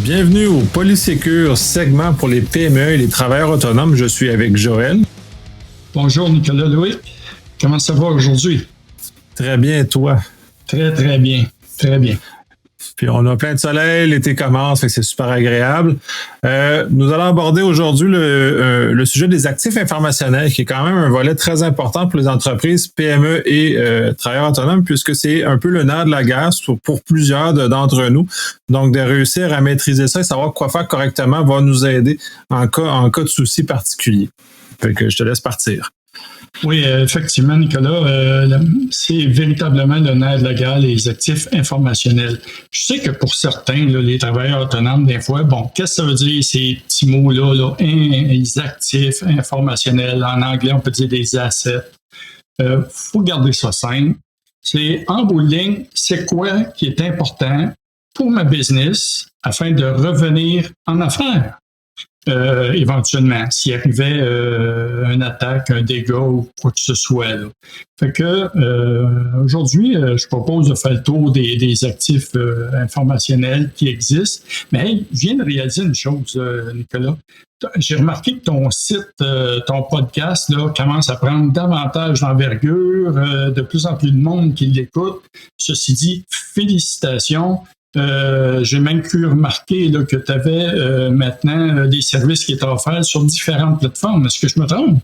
Bienvenue au Polysécure, segment pour les PME et les travailleurs autonomes. Je suis avec Joël. Bonjour Nicolas Loïc. Comment ça va aujourd'hui? Très bien, et toi? Très, très bien. Très bien. Puis on a plein de soleil, l'été commence, fait que c'est super agréable. Nous allons aborder aujourd'hui le sujet des actifs informationnels, qui est quand même un volet très important pour les entreprises, PME et travailleurs autonomes, puisque c'est un peu le nerf de la guerre pour plusieurs d'entre nous. Donc, de réussir à maîtriser ça et savoir quoi faire correctement va nous aider en cas de soucis particuliers. Fait que je te laisse partir. Oui, effectivement, Nicolas, c'est véritablement le nerf de la guerre, les actifs informationnels. Je sais que pour certains, là, les travailleurs autonomes, des fois, bon, qu'est-ce que ça veut dire ces petits mots-là, les actifs informationnels, en anglais, on peut dire des assets. Faut garder ça simple. C'est, en bout de ligne, c'est quoi qui est important pour ma business afin de revenir en affaires? Éventuellement, s'il arrivait une attaque, un dégât ou quoi que ce soit. Là. Fait que aujourd'hui, je propose de faire le tour des actifs informationnels qui existent. Mais je viens de réaliser une chose, Nicolas. J'ai remarqué que ton site, ton podcast, là, commence à prendre davantage d'envergure, de plus en plus de monde qui l'écoute. Ceci dit, félicitations. J'ai même cru remarquer là, que tu avais maintenant des services qui étaient offerts sur différentes plateformes. Est-ce que je me trompe?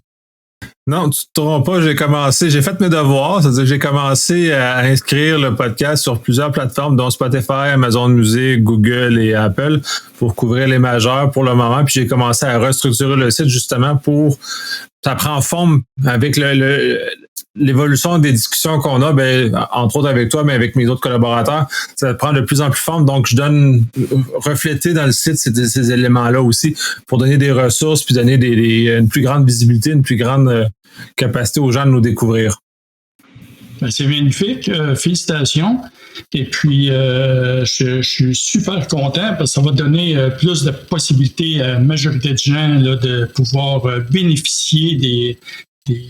Non, tu ne te trompes pas, j'ai fait mes devoirs, c'est-à-dire que j'ai commencé à inscrire le podcast sur plusieurs plateformes, dont Spotify, Amazon Music, Google et Apple, pour couvrir les majeurs pour le moment. Puis j'ai commencé à restructurer le site justement pour ça prend forme avec l'évolution des discussions qu'on a, entre autres avec toi, mais avec mes autres collaborateurs, ça prend de plus en plus forme. Donc, je donne refléter dans le site ces éléments-là aussi pour donner des ressources puis donner une plus grande visibilité, une plus grande capacité aux gens de nous découvrir. Ben, c'est magnifique. Félicitations. Et puis, je suis super content parce que ça va donner plus de possibilités à la majorité de gens là, de pouvoir bénéficier des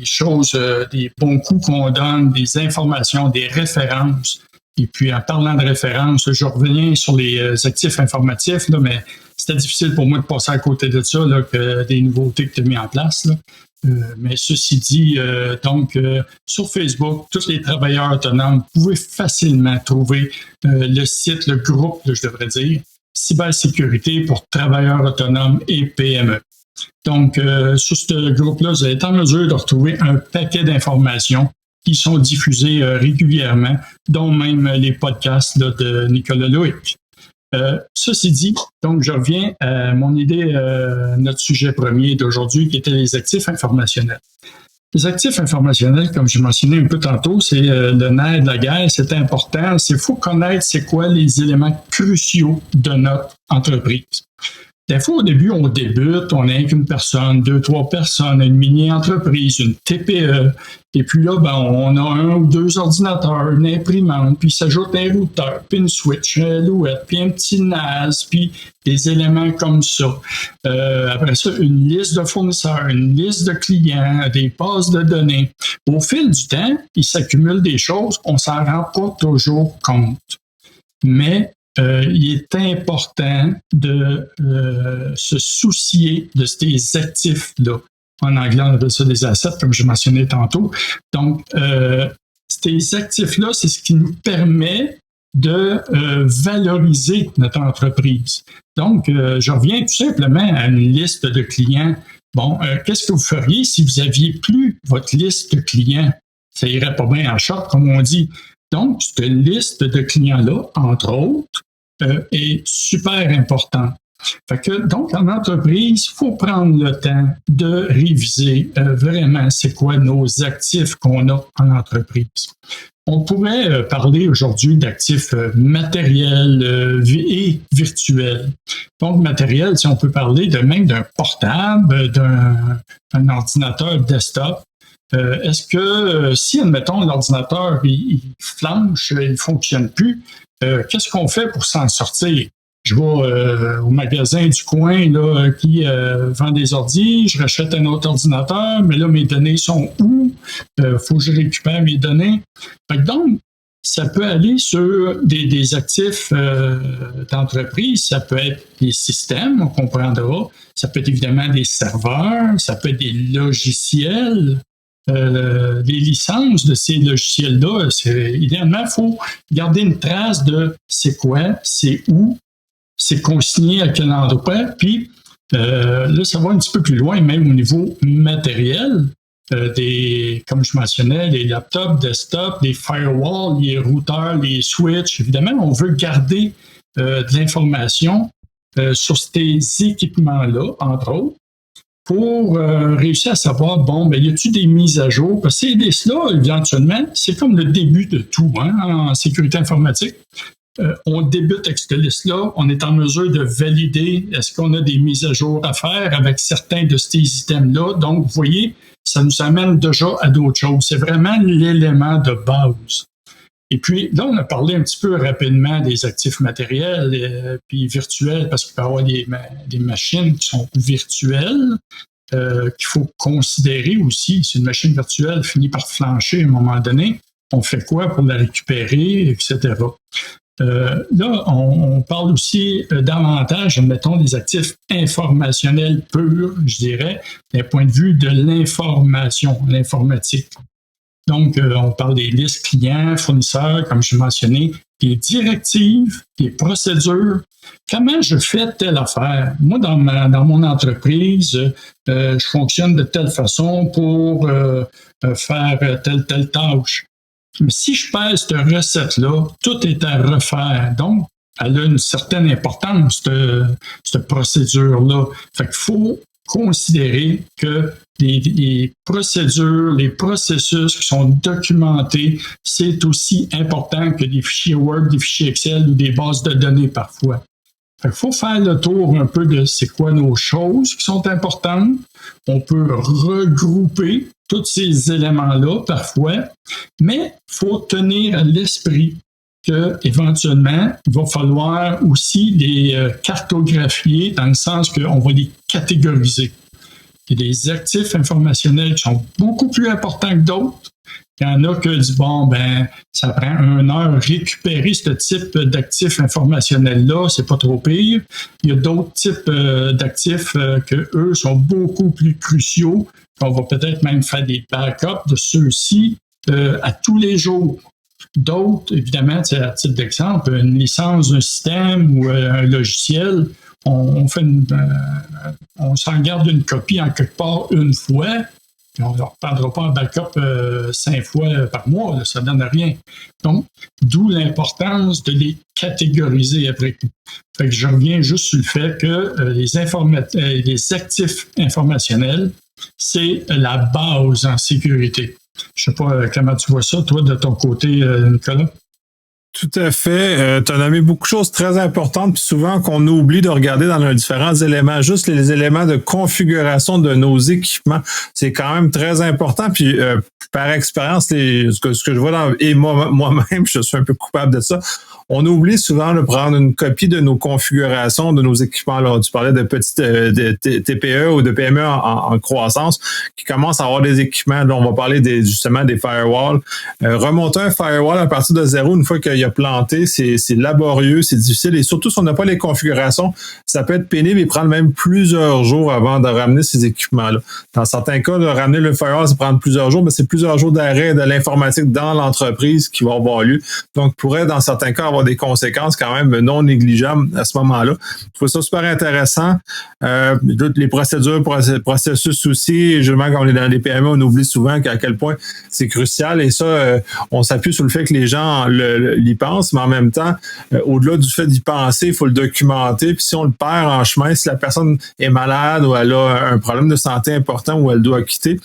choses, des bons coups qu'on donne, des informations, des références. Et puis, en parlant de références, je reviens sur les actifs informatifs, là, mais c'était difficile pour moi de passer à côté de ça, là, que des nouveautés que tu as mis en place. Là. Mais ceci dit, sur Facebook, tous les travailleurs autonomes, vous pouvez facilement trouver le site, le groupe, là, je devrais dire, cybersécurité pour travailleurs autonomes et PME. Donc, sur ce groupe-là, vous allez être en mesure de retrouver un paquet d'informations qui sont diffusées régulièrement, dont même les podcasts là, de Nicolas Loïc. Ceci dit, donc je reviens à mon idée, notre sujet premier d'aujourd'hui, qui était les actifs informationnels. Les actifs informationnels, comme j'ai mentionné un peu tantôt, c'est le nerf de la guerre, c'est important. Il faut connaître c'est quoi les éléments cruciaux de notre entreprise. Des fois, au début, on débute, on n'est qu'une personne, 2-3 personnes, une mini-entreprise, une TPE. Et puis là, on a 1 ou 2 ordinateurs, une imprimante, puis s'ajoute un routeur, puis une switch, une louette, puis un petit NAS, puis des éléments comme ça. Après ça, une liste de fournisseurs, une liste de clients, des bases de données. Au fil du temps, il s'accumule des choses, on s'en rend pas toujours compte. Mais il est important de se soucier de ces actifs-là. En anglais, on appelle ça des assets, comme je mentionnais tantôt. Donc, ces actifs-là, c'est ce qui nous permet de valoriser notre entreprise. Donc, je reviens tout simplement à une liste de clients. Bon, qu'est-ce que vous feriez si vous aviez plus votre liste de clients? Ça irait pas bien en short, comme on dit. Donc, cette liste de clients-là, entre autres, est super importante. Fait que, donc, en entreprise, il faut prendre le temps de réviser vraiment c'est quoi nos actifs qu'on a en entreprise. On pourrait parler aujourd'hui d'actifs matériels et virtuels. Donc, matériel, si on peut parler même d'un portable, d'un ordinateur desktop. Est-ce que si, admettons, l'ordinateur il flanche, il ne fonctionne plus, qu'est-ce qu'on fait pour s'en sortir? Je vais au magasin du coin là, qui vend des ordis, je rachète un autre ordinateur, mais là, mes données sont où? Faut que je récupère mes données. Fait que donc, ça peut aller sur des actifs d'entreprise, ça peut être des systèmes, on comprendra, ça peut être évidemment des serveurs, ça peut être des logiciels, les licences de ces logiciels-là. Idéalement, il faut garder une trace de c'est quoi, c'est où, c'est consigné à quel endroit, puis là, ça va un petit peu plus loin, même au niveau matériel. Comme je mentionnais, les laptops, desktops, les firewalls, les routeurs, les switches. Évidemment, on veut garder de l'information sur ces équipements-là, entre autres, pour réussir à savoir, y a-t-il des mises à jour? Parce que ces listes-là, éventuellement, c'est comme le début de tout en sécurité informatique. On débute avec cette liste-là, on est en mesure de valider est-ce qu'on a des mises à jour à faire avec certains de ces items-là. Donc, vous voyez, ça nous amène déjà à d'autres choses. C'est vraiment l'élément de base. Et puis, là, on a parlé un petit peu rapidement des actifs matériels puis virtuels, parce qu'il peut y avoir des machines qui sont virtuelles, qu'il faut considérer aussi. Si une machine virtuelle finit par flancher à un moment donné, on fait quoi pour la récupérer, etc. Là, on parle aussi davantage, admettons, des actifs informationnels purs, je dirais, d'un point de vue de l'information, l'informatique. Donc, on parle des listes clients, fournisseurs, comme je mentionnais, des directives, des procédures. Comment je fais telle affaire? Moi, dans mon entreprise, je fonctionne de telle façon pour faire telle tâche. Mais si je perds cette recette-là, tout est à refaire. Donc, elle a une certaine importance, cette procédure-là. Fait qu'il faut considérer que les procédures, les processus qui sont documentés, c'est aussi important que des fichiers Word, des fichiers Excel ou des bases de données parfois. Il faut faire le tour un peu de c'est quoi nos choses qui sont importantes. On peut regrouper tous ces éléments-là parfois, mais il faut tenir à l'esprit qu'éventuellement, il va falloir aussi les cartographier dans le sens qu'on va les catégoriser. Il y a des actifs informationnels qui sont beaucoup plus importants que d'autres. Il y en a que ça prend 1 heure récupérer ce type d'actifs informationnels-là, c'est pas trop pire. Il y a d'autres types d'actifs que eux sont beaucoup plus cruciaux. On va peut-être même faire des backups de ceux-ci à tous les jours. D'autres, évidemment, à titre d'exemple, une licence d'un système ou un logiciel, on s'en garde une copie en quelque part une fois, puis on ne reprendra pas un backup 5 fois par mois, là, ça ne donne rien. Donc, d'où l'importance de les catégoriser après tout. Fait que je reviens juste sur le fait que les actifs informationnels, c'est la base en sécurité. Je ne sais pas comment tu vois ça, toi, de ton côté, Nicolas. Tout à fait. Tu as nommé beaucoup de choses très importantes, puis souvent qu'on oublie de regarder dans nos différents éléments. Juste les éléments de configuration de nos équipements, c'est quand même très important. Puis par expérience, ce que je vois et moi-même, je suis un peu coupable de ça. On oublie souvent de prendre une copie de nos configurations, de nos équipements. Là, tu parlais de petites TPE ou de PME en croissance qui commencent à avoir des équipements. Là, on va parler justement des firewalls. Remonter un firewall à partir de zéro, une fois qu'il a planté, c'est laborieux, c'est difficile. Et surtout, si on n'a pas les configurations, ça peut être pénible et prendre même plusieurs jours avant de ramener ces équipements-là. Dans certains cas, de ramener le firewall, ça prend plusieurs jours, mais c'est plusieurs jours d'arrêt de l'informatique dans l'entreprise qui va avoir lieu. Donc, pourrait, dans certains cas, avoir des conséquences quand même non négligeables à ce moment-là. Je trouve ça super intéressant. Les procédures, processus aussi, justement, quand on est dans les PME, on oublie souvent à quel point c'est crucial. Et ça, on s'appuie sur le fait que les gens l'y pensent, mais en même temps, au-delà du fait d'y penser, il faut le documenter. Puis si on le perd en chemin, si la personne est malade ou elle a un problème de santé important ou elle doit quitter,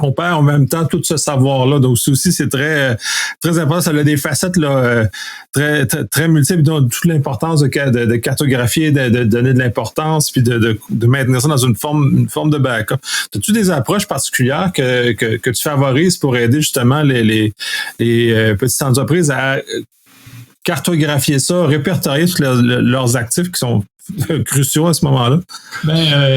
on perd en même temps tout ce savoir-là. Donc, ça aussi, c'est très, très important. Ça a des facettes là, très, très, très multiples. Donc, toute l'importance de cartographier, de donner de l'importance, puis de maintenir ça dans une forme de backup. As-tu des approches particulières que tu favorises pour aider justement les petites entreprises à cartographier ça, répertorier tous leurs actifs qui sont cruciaux à ce moment-là?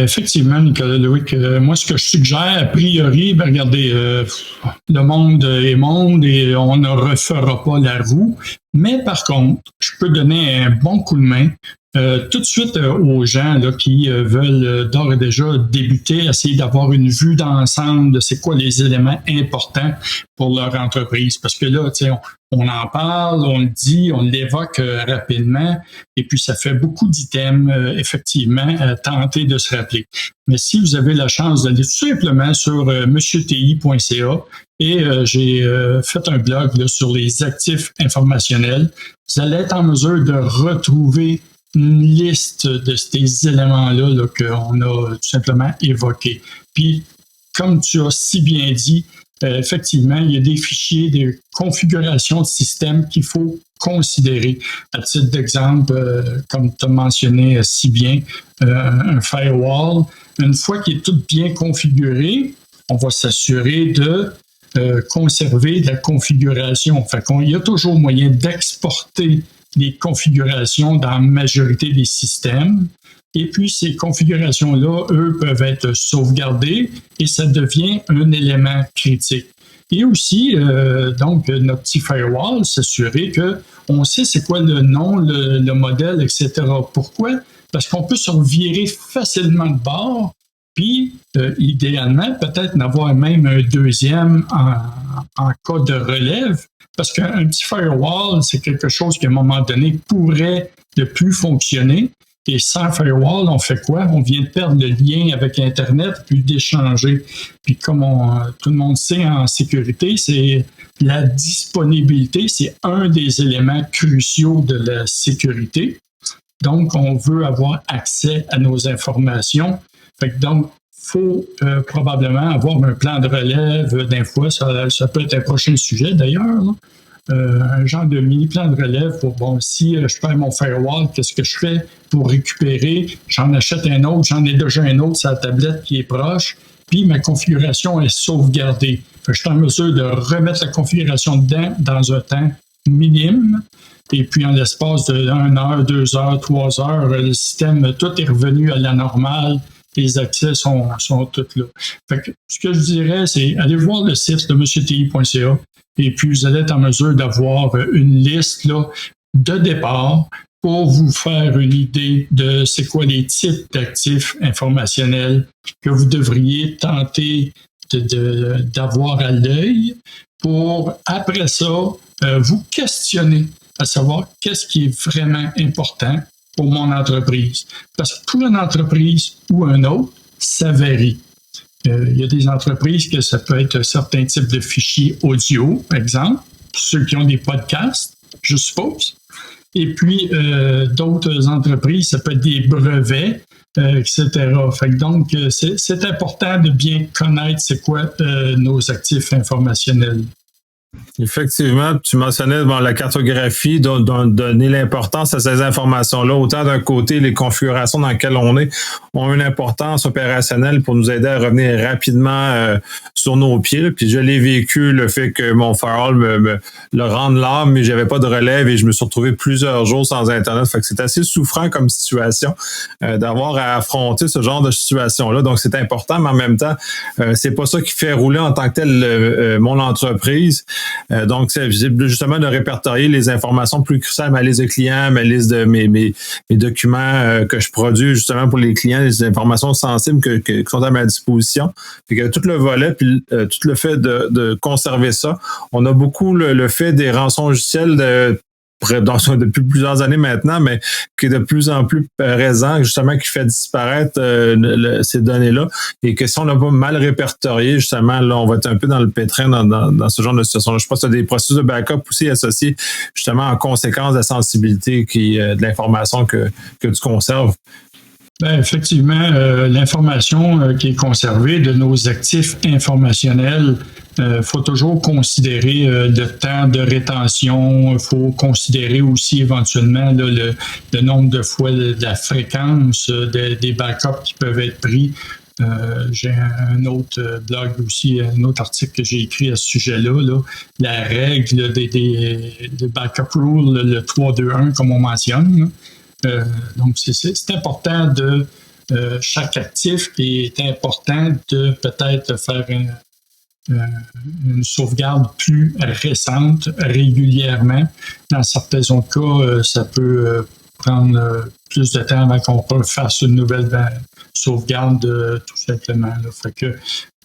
Effectivement, Nicolas Loïc, moi, ce que je suggère, a priori, regardez, le monde est monde et on ne refera pas la roue. Mais par contre, je peux donner un bon coup de main tout de suite aux gens là, qui veulent d'ores et déjà débuter, essayer d'avoir une vue d'ensemble de c'est quoi les éléments importants pour leur entreprise. Parce que là, tu sais, on en parle, on le dit, on l'évoque rapidement, et puis ça fait beaucoup d'items, effectivement, à tenter de se rappeler. Mais si vous avez la chance d'aller tout simplement sur monsieurti.ca, et j'ai fait un blog là, sur les actifs informationnels, vous allez être en mesure de retrouver une liste de ces éléments-là là, qu'on a tout simplement évoqués. Puis, comme tu as si bien dit, effectivement, il y a des fichiers, des configurations de système qu'il faut considérer. À titre d'exemple, comme tu as mentionné si bien, un firewall, une fois qu'il est tout bien configuré, on va s'assurer de conserver la configuration. Fait qu'il y a toujours moyen d'exporter les configurations dans la majorité des systèmes. Et puis, ces configurations-là, eux, peuvent être sauvegardées et ça devient un élément critique. Et aussi, donc, notre petit firewall, s'assurer qu'on sait c'est quoi le nom, le modèle, etc. Pourquoi? Parce qu'on peut se revirer facilement de bord, puis, idéalement, peut-être n'avoir même un deuxième en cas de relève, parce qu'un petit firewall, c'est quelque chose qui, à un moment donné, pourrait ne plus fonctionner. Et sans firewall, on fait quoi? On vient de perdre le lien avec Internet, puis d'échanger. Puis comme tout le monde sait en sécurité, c'est la disponibilité, c'est un des éléments cruciaux de la sécurité. Donc, on veut avoir accès à nos informations. Fait que donc, faut probablement avoir un plan de relève d'un fois. Ça peut être un prochain sujet d'ailleurs. Un genre de mini-plan de relève pour, bon, si je perds mon firewall, qu'est-ce que je fais pour récupérer? J'en achète un autre, j'en ai déjà un autre sur la tablette qui est proche, puis ma configuration est sauvegardée. Fait que je suis en mesure de remettre la configuration dedans dans un temps minime. Et puis, en l'espace de 1 heure, 2 heures, 3 heures, le système, tout est revenu à la normale. Les accès sont tous là. Fait que, ce que je dirais, c'est aller voir le site de monsieurti.ca et puis vous allez être en mesure d'avoir une liste là, de départ pour vous faire une idée de c'est quoi les types d'actifs informationnels que vous devriez tenter d'avoir à l'œil pour, après ça, vous questionner à savoir qu'est-ce qui est vraiment important pour mon entreprise. Parce que pour une entreprise ou un autre, ça varie. Il y a des entreprises que ça peut être certains types de fichiers audio, par exemple, pour ceux qui ont des podcasts, je suppose. Et puis, d'autres entreprises, ça peut être des brevets, etc. Fait que donc, c'est important de bien connaître c'est quoi nos actifs informationnels. Effectivement, tu mentionnais la cartographie, donner l'importance à ces informations-là. Autant d'un côté, les configurations dans lesquelles on est ont une importance opérationnelle pour nous aider à revenir rapidement sur nos pieds. Là. Puis je l'ai vécu, le fait que mon firewall me le rende l'âme, mais j'avais pas de relève et je me suis retrouvé plusieurs jours sans Internet. Fait que c'est assez souffrant comme situation d'avoir à affronter ce genre de situation-là. Donc c'est important, mais en même temps, c'est pas ça qui fait rouler en tant que tel mon entreprise. Donc, c'est justement de répertorier les informations plus cruciales, ma liste de clients, ma liste de mes documents que je produis justement pour les clients, les informations sensibles qui sont à ma disposition. Fait que tout le volet, puis tout le fait de conserver ça. On a beaucoup le fait des rançons logicielles depuis plusieurs années maintenant, mais qui est de plus en plus présent, justement, qui fait disparaître ces données-là. Et que si on n'a pas mal répertorié, justement, là, on va être un peu dans le pétrin dans ce genre de situation-là. Je pense qu'il y a des processus de backup aussi associés, justement, en conséquence de la sensibilité de l'information que tu conserves. Bien, effectivement, l'information qui est conservée de nos actifs informationnels, faut toujours considérer le temps de rétention. Il faut considérer aussi éventuellement là, le nombre de fois, la fréquence des backups qui peuvent être pris. J'ai un autre blog aussi, un autre article que j'ai écrit à ce sujet-là. Là, la règle des backup rules, le 3-2-1 comme on mentionne. Là. Donc, c'est important de chaque actif et est important de peut-être faire une sauvegarde plus récente régulièrement. Dans certains autres cas, ça peut prendre plus de temps avant qu'on fasse une nouvelle sauvegarde, tout simplement. Là. Fait que,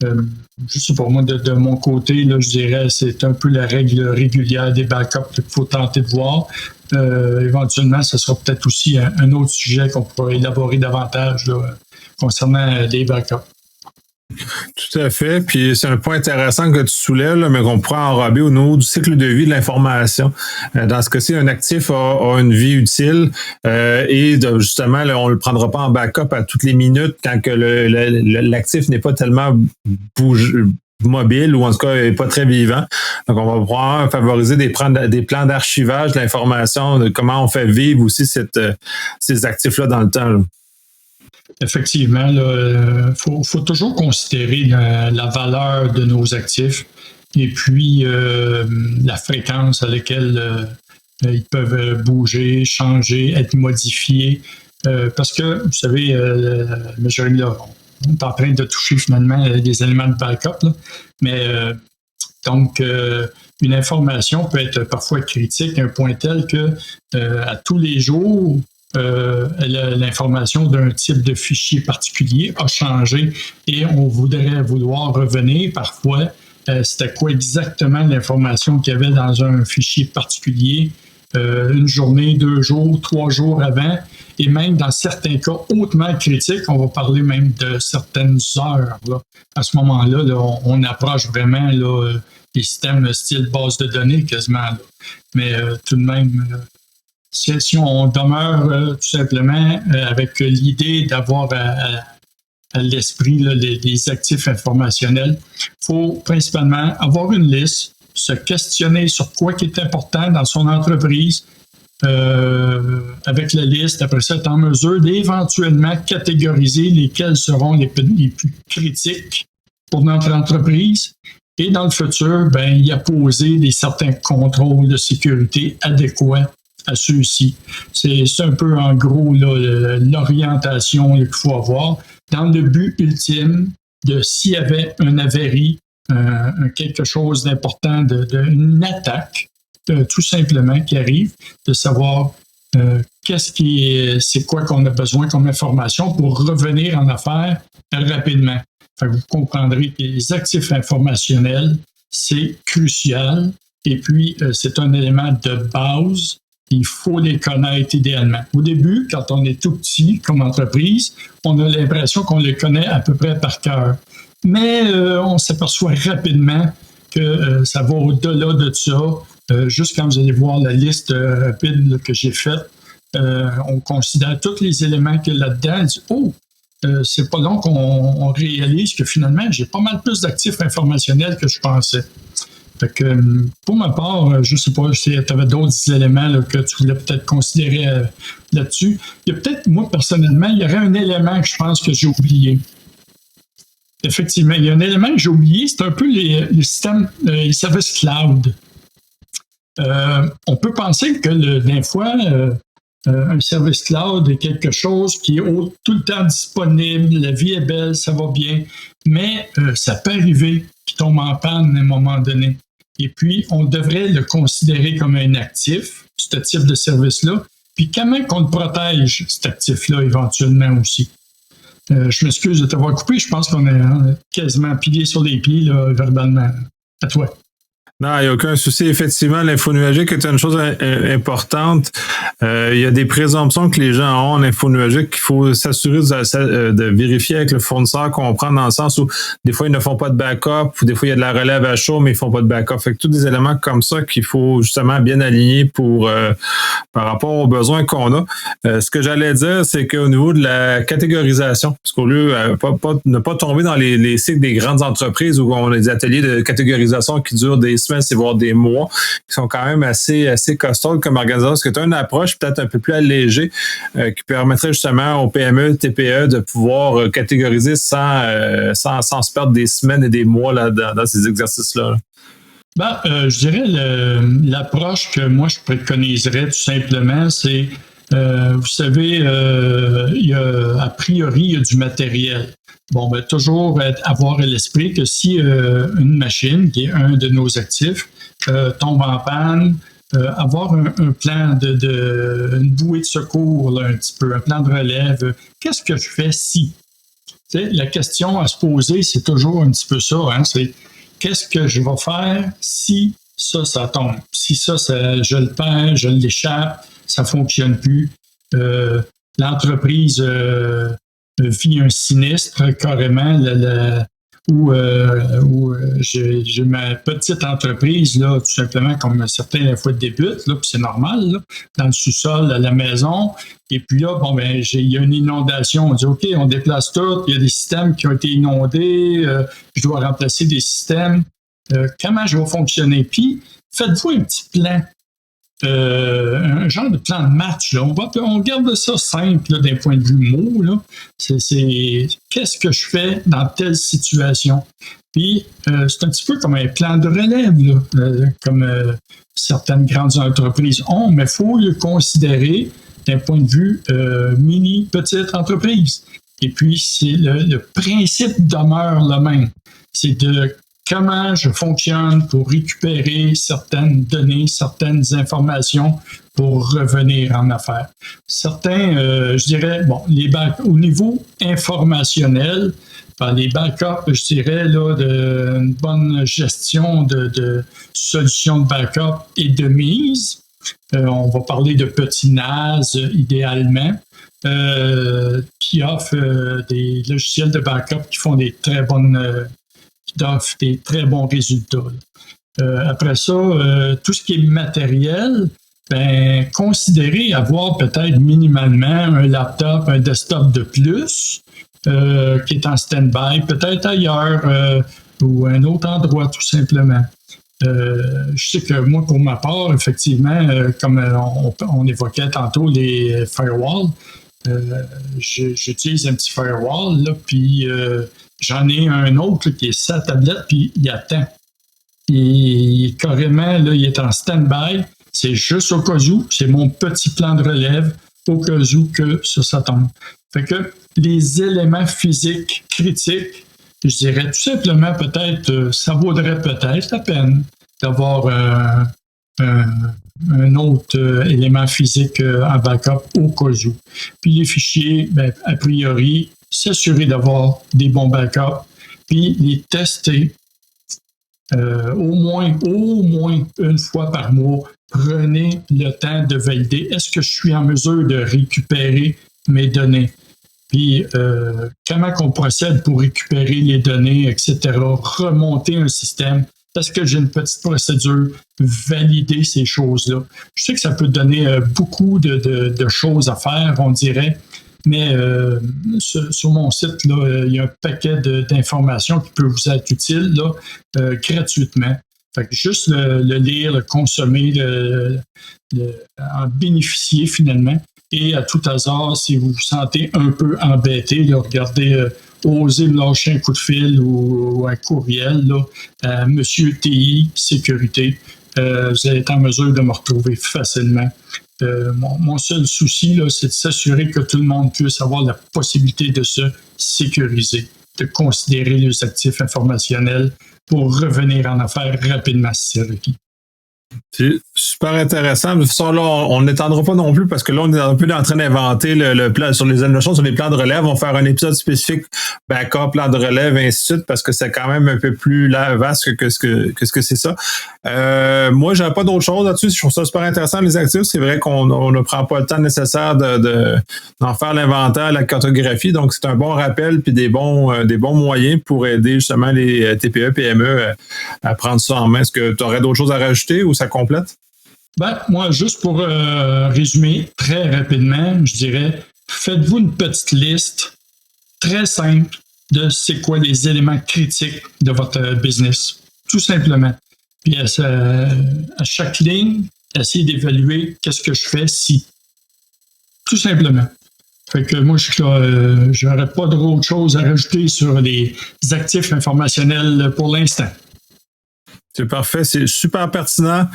je sais pas, moi, de mon côté, là, je dirais c'est un peu la règle régulière des backups qu'il faut tenter de voir. Éventuellement, ce sera peut-être aussi un autre sujet qu'on pourra élaborer davantage là, concernant les backups. Tout à fait. Puis c'est un point intéressant que tu soulèves, là, mais qu'on pourrait enrober au niveau du cycle de vie de l'information. Dans ce cas-ci, un actif a une vie utile et justement, là, on ne le prendra pas en backup à toutes les minutes quand que l'actif n'est pas tellement mobile ou en tout cas n'est pas très vivant. Donc, on va pouvoir favoriser des plans d'archivage de l'information, de comment on fait vivre aussi ces actifs-là dans le temps. Là. Effectivement, il faut toujours considérer la valeur de nos actifs et puis la fréquence à laquelle ils peuvent bouger, changer, être modifiés. Parce que, vous savez, on est en train de toucher finalement des éléments de backup, là, mais donc, une information peut être parfois critique à un point tel que à tous les jours, l'information d'un type de fichier particulier a changé et on voudrait revenir parfois. C'était quoi exactement l'information qu'il y avait dans un fichier particulier une journée, 2 jours, 3 jours avant, et même dans certains cas hautement critiques, on va parler même de certaines heures. Là. À ce moment-là, là, on approche vraiment là, des systèmes style base de données quasiment. Là. Mais tout de même... Si on demeure tout simplement avec l'idée d'avoir à l'esprit là, les actifs informationnels, il faut principalement avoir une liste, se questionner sur quoi qui est important dans son entreprise. Avec la liste, après ça, être en mesure d'éventuellement catégoriser lesquels seront les plus critiques pour notre entreprise. Et dans le futur, il y a posé certains contrôles de sécurité adéquats à ceux-ci. C'est un peu en gros là, l'orientation qu'il faut avoir dans le but ultime de s'il y avait un avarie, quelque chose d'important, une attaque, tout simplement qui arrive, de savoir c'est quoi qu'on a besoin comme information pour revenir en affaires rapidement. Fait que vous comprendrez que les actifs informationnels, c'est crucial et puis c'est un élément de base. Il faut les connaître idéalement. Au début, quand on est tout petit comme entreprise, on a l'impression qu'on les connaît à peu près par cœur. Mais on s'aperçoit rapidement que ça va au-delà de ça. Juste quand vous allez voir la liste rapide là, que j'ai faite, on considère tous les éléments qu'il y a là-dedans. On dit, c'est pas long qu'on réalise que finalement, j'ai pas mal plus d'actifs informationnels que je pensais. Fait que, pour ma part, je ne sais pas si tu avais d'autres éléments là, que tu voulais peut-être considérer là-dessus. Il y a peut-être, moi, personnellement, il y aurait un élément que je pense que j'ai oublié. Effectivement, il y a un élément que j'ai oublié, c'est un peu les systèmes, les services cloud. On peut penser que des fois, un service cloud est quelque chose qui est tout le temps disponible, la vie est belle, ça va bien, mais ça peut arriver qu'il tombe en panne à un moment donné. Et puis, on devrait le considérer comme un actif, ce type de service-là. Puis, comment qu'on le protège, cet actif-là, éventuellement aussi? Je m'excuse de t'avoir coupé. Je pense qu'on est quasiment pillé sur les pieds, là, verbalement. À toi. Non, il n'y a aucun souci. Effectivement, l'info nuagique est une chose importante. Il y a des présomptions que les gens ont en info nuagique qu'il faut s'assurer de vérifier avec le fournisseur qu'on prend dans le sens où des fois, ils ne font pas de backup ou des fois, il y a de la relève à chaud, mais ils ne font pas de backup. Fait que tous des éléments comme ça qu'il faut justement bien aligner par rapport aux besoins qu'on a. Ce que j'allais dire, c'est qu'au niveau de la catégorisation, parce qu'au lieu ne pas tomber dans les cycles des grandes entreprises où on a des ateliers de catégorisation qui durent des semaines, voire des mois, qui sont quand même assez costauds comme organisation, parce que tu as une approche peut-être un peu plus allégée qui permettrait justement aux PME, TPE de pouvoir catégoriser sans se perdre des semaines et des mois là, dans ces exercices-là. Je dirais l'approche que moi je préconiserais tout simplement, c'est Vous savez, a priori, il y a du matériel. Bon, ben, toujours avoir à l'esprit que si une machine, qui est un de nos actifs, tombe en panne, avoir un plan une bouée de secours, là, un petit peu, un plan de relève. Qu'est-ce que je fais si? T'sais, la question à se poser, c'est toujours un petit peu ça, hein, c'est qu'est-ce que je vais faire si ça tombe? Si ça, je le perds, je l'échappe, ça ne fonctionne plus. L'entreprise vit un sinistre carrément, où j'ai ma petite entreprise, là, tout simplement, comme certains, la fois, débutent, là, puis c'est normal, là, dans le sous-sol, à la maison. Et puis là, bon, ben, il y a une inondation. On dit, OK, on déplace tout. Il y a des systèmes qui ont été inondés. Je dois remplacer des systèmes. Comment je vais fonctionner? Puis, faites-vous un petit plan. Un genre de plan de match. Là. On garde ça simple là, d'un point de vue mot. Là. C'est qu'est-ce que je fais dans telle situation. Puis, c'est un petit peu comme un plan de relève, là, comme certaines grandes entreprises ont, mais il faut le considérer d'un point de vue petite entreprise. Et puis, le principe demeure le même. C'est de comment je fonctionne pour récupérer certaines données, certaines informations pour revenir en affaires. Certains, je dirais, bon, au niveau informationnel, les backups, je dirais, là, une bonne gestion de solutions de backup et de mise. On va parler de petits NAS idéalement, qui offrent des logiciels de backup qui font des très bonnes qui offrent des très bons résultats. Après ça, tout ce qui est matériel, ben, considérez avoir peut-être minimalement un laptop, un desktop de plus qui est en stand-by, peut-être ailleurs ou à un autre endroit tout simplement. Je sais que moi, pour ma part, effectivement, comme on évoquait tantôt les firewalls, j'utilise un petit firewall, là, puis j'en ai un autre là, qui est sa tablette, puis il attend. Et carrément, là, il est en stand-by. C'est juste au cas où, c'est mon petit plan de relève, au cas où que ça tombe. Fait que les éléments physiques critiques, je dirais tout simplement peut-être, ça vaudrait peut-être la peine d'avoir un autre élément physique en backup au cas où. Puis les fichiers, ben, a priori, s'assurer d'avoir des bons backups, puis les tester au moins une fois par mois. Prenez le temps de valider. Est-ce que je suis en mesure de récupérer mes données? Puis, comment on procède pour récupérer les données, etc., remonter un système. Est-ce que j'ai une petite procédure, valider ces choses-là? Je sais que ça peut donner beaucoup de choses à faire, on dirait, mais sur mon site, là, il y a un paquet d'informations qui peut vous être utile là, gratuitement. Fait que juste le lire, le consommer, en bénéficier finalement. Et à tout hasard, si vous vous sentez un peu embêté, là, regardez, osez me lâcher un coup de fil ou un courriel là, à Monsieur TI Sécurité. Vous allez être en mesure de me retrouver facilement. Mon seul souci, là, c'est de s'assurer que tout le monde puisse avoir la possibilité de se sécuriser, de considérer les actifs informationnels pour revenir en affaires rapidement si c'est requis. C'est super intéressant. De toute façon, là, on n'étendra pas non plus parce que là, on est un peu en train d'inventer le plan sur les notions sur les plans de relève. On va faire un épisode spécifique backup, plan de relève, et ainsi de suite, parce que c'est quand même un peu plus vaste que ce que c'est ça. Moi, j'avais pas d'autre chose là-dessus. Je trouve ça super intéressant, les actifs. C'est vrai qu'on ne prend pas le temps nécessaire d'en faire l'inventaire, la cartographie. Donc, c'est un bon rappel puis des bons moyens pour aider justement les TPE, PME à prendre ça en main. Est-ce que tu aurais d'autres choses à rajouter ou ça complète? Ben, moi, juste pour résumer très rapidement, je dirais, faites-vous une petite liste très simple de c'est quoi les éléments critiques de votre business, tout simplement. Puis à chaque ligne, essayez d'évaluer qu'est-ce que je fais si. Tout simplement. Fait que moi, je n'aurais pas d'autre chose à rajouter sur les actifs informationnels pour l'instant. C'est parfait, c'est super pertinent.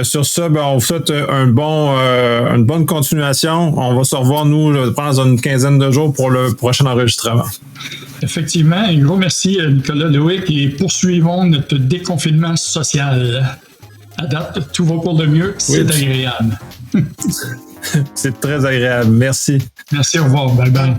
Sur ça, on vous souhaite une bonne continuation. On va se revoir, nous, dans une quinzaine de jours pour le prochain enregistrement. Effectivement, un gros merci, Nicolas Loïc, et poursuivons notre déconfinement social. À date, tout va pour le mieux, c'est agréable. C'est très agréable. Merci. Merci, au revoir. Bye bye.